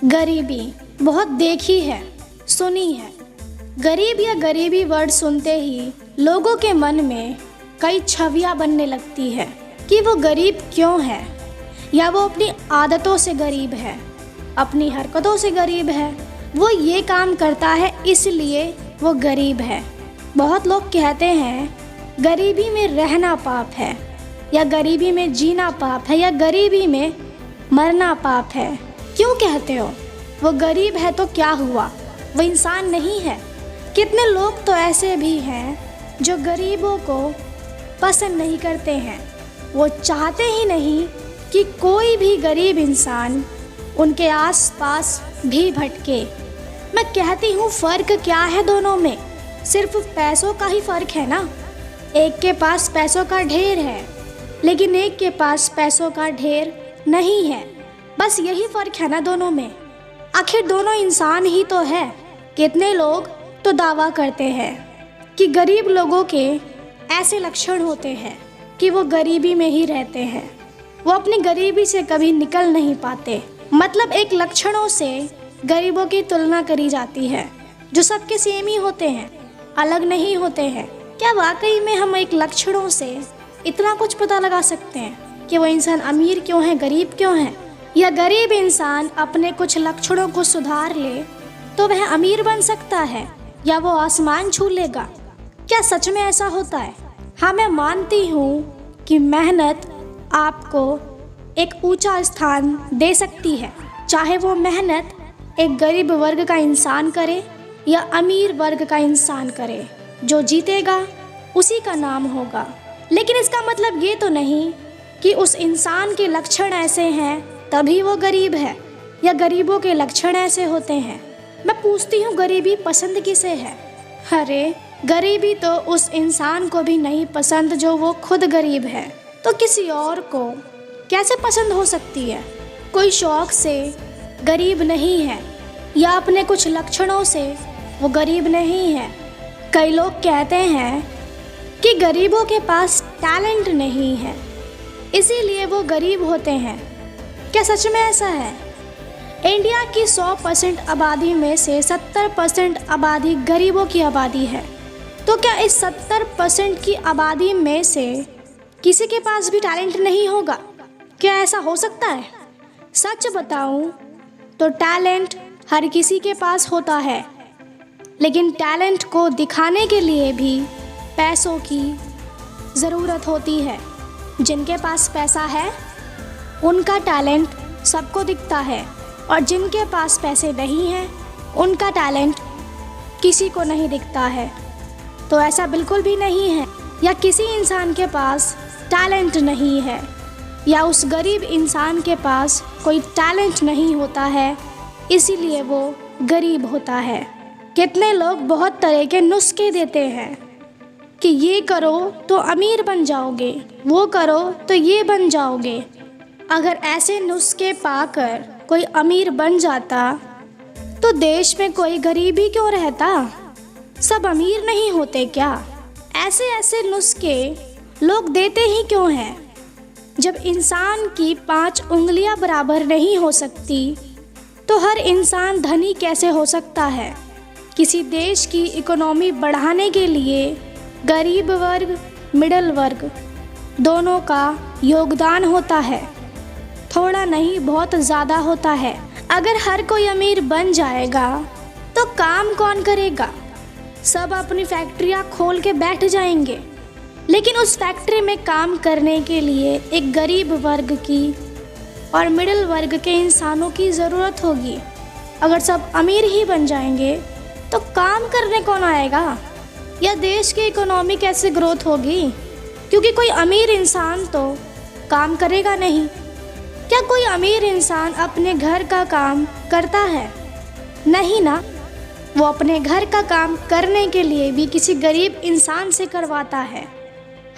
गरीबी बहुत देखी है, सुनी है। गरीब या गरीबी वर्ड सुनते ही लोगों के मन में कई छवियां बनने लगती है कि वो गरीब क्यों है, या वो अपनी आदतों से गरीब है, अपनी हरकतों से गरीब है, वो ये काम करता है इसलिए वो गरीब है। बहुत लोग कहते हैं गरीबी में रहना पाप है, या गरीबी में जीना पाप है, या गरीबी में मरना पाप है। क्यों कहते हो? वो गरीब है तो क्या हुआ, वो इंसान नहीं है। कितने लोग तो ऐसे भी हैं जो गरीबों को पसंद नहीं करते हैं। वो चाहते ही नहीं कि कोई भी गरीब इंसान उनके आसपास भी भटके। मैं कहती हूँ फ़र्क क्या है दोनों में? सिर्फ पैसों का ही फ़र्क है ना। एक के पास पैसों का ढेर है, लेकिन एक के पास पैसों का ढेर नहीं है। बस यही फ़र्क है ना दोनों में। आखिर दोनों इंसान ही तो है। कितने लोग तो दावा करते हैं कि गरीब लोगों के ऐसे लक्षण होते हैं कि वो गरीबी में ही रहते हैं, वो अपनी गरीबी से कभी निकल नहीं पाते। मतलब एक लक्षणों से गरीबों की तुलना करी जाती है जो सबके सेम ही होते हैं, अलग नहीं होते हैं। क्या वाकई में हम एक लक्षणों से इतना कुछ पता लगा सकते हैं कि वो इंसान अमीर क्यों है, गरीब क्यों है? या गरीब इंसान अपने कुछ लक्षणों को सुधार ले तो वह अमीर बन सकता है, या वो आसमान छू लेगा? क्या सच में ऐसा होता है? हाँ, मैं मानती हूँ कि मेहनत आपको एक ऊंचा स्थान दे सकती है, चाहे वो मेहनत एक गरीब वर्ग का इंसान करे या अमीर वर्ग का इंसान करे। जो जीतेगा उसी का नाम होगा। लेकिन इसका मतलब ये तो नहीं कि उस इंसान के लक्षण ऐसे हैं तभी वो गरीब है, या गरीबों के लक्षण ऐसे होते हैं। मैं पूछती हूँ गरीबी पसंद किसे है? अरे गरीबी तो उस इंसान को भी नहीं पसंद जो वो खुद गरीब है, तो किसी और को कैसे पसंद हो सकती है? कोई शौक से गरीब नहीं है, या अपने कुछ लक्षणों से वो गरीब नहीं है। कई लोग कहते हैं कि गरीबों के पास टैलेंट नहीं है, इसीलिए वो गरीब होते हैं। क्या सच में ऐसा है? इंडिया की 100% आबादी में से 70% आबादी गरीबों की आबादी है। तो क्या इस 70% की आबादी में से किसी के पास भी टैलेंट नहीं होगा? क्या ऐसा हो सकता है? सच बताऊं तो टैलेंट हर किसी के पास होता है, लेकिन टैलेंट को दिखाने के लिए भी पैसों की ज़रूरत होती है। जिनके पास पैसा है उनका टैलेंट सबको दिखता है, और जिनके पास पैसे नहीं हैं उनका टैलेंट किसी को नहीं दिखता है। तो ऐसा बिल्कुल भी नहीं है या किसी इंसान के पास टैलेंट नहीं है, या उस गरीब इंसान के पास कोई टैलेंट नहीं होता है इसीलिए वो गरीब होता है। कितने लोग बहुत तरह के नुस्खे देते हैं कि ये करो तो अमीर बन जाओगे, वो करो तो ये बन जाओगे। अगर ऐसे नुस्खे पाकर कोई अमीर बन जाता तो देश में कोई गरीबी क्यों रहता? सब अमीर नहीं होते क्या? ऐसे ऐसे नुस्खे लोग देते ही क्यों हैं? जब इंसान की 5 उंगलियां बराबर नहीं हो सकती तो हर इंसान धनी कैसे हो सकता है? किसी देश की इकोनॉमी बढ़ाने के लिए गरीब वर्ग, मिडिल वर्ग दोनों का योगदान होता है। थोड़ा नहीं, बहुत ज़्यादा होता है। अगर हर कोई अमीर बन जाएगा तो काम कौन करेगा? सब अपनी फैक्ट्रियाँ खोल के बैठ जाएंगे, लेकिन उस फैक्ट्री में काम करने के लिए एक गरीब वर्ग की और मिडिल वर्ग के इंसानों की ज़रूरत होगी। अगर सब अमीर ही बन जाएंगे तो काम करने कौन आएगा? या देश की इकोनॉमी कैसे ग्रोथ होगी? क्योंकि कोई अमीर इंसान तो काम करेगा नहीं। क्या कोई अमीर इंसान अपने घर का काम करता है? नहीं ना। वो अपने घर का काम करने के लिए भी किसी गरीब इंसान से करवाता है।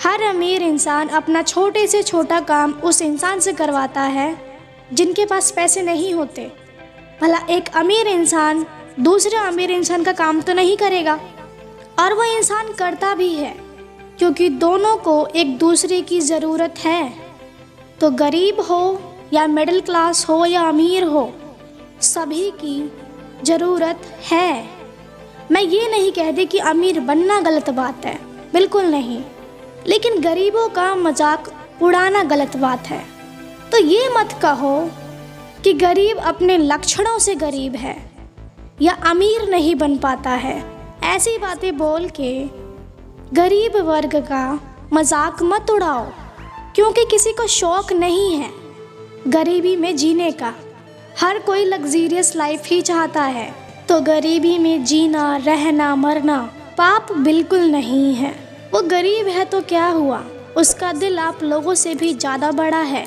हर अमीर इंसान अपना छोटे से छोटा काम उस इंसान से करवाता है जिनके पास पैसे नहीं होते। भला एक अमीर इंसान दूसरे अमीर इंसान का काम तो नहीं करेगा, और वो इंसान करता भी है क्योंकि दोनों को एक दूसरे की ज़रूरत है। तो गरीब हो या मिडिल क्लास हो या अमीर हो, सभी की ज़रूरत है। मैं ये नहीं कहती कि अमीर बनना गलत बात है, बिल्कुल नहीं, लेकिन गरीबों का मजाक उड़ाना गलत बात है। तो ये मत कहो कि गरीब अपने लक्षणों से गरीब है या अमीर नहीं बन पाता है। ऐसी बातें बोल के गरीब वर्ग का मजाक मत उड़ाओ, क्योंकि किसी को शौक नहीं है गरीबी में जीने का। हर कोई लग्जीरियस लाइफ ही चाहता है, तो गरीबी में जीना, रहना, मरना पाप बिल्कुल नहीं है। वो गरीब है तो क्या हुआ, उसका दिल आप लोगों से भी ज़्यादा बड़ा है।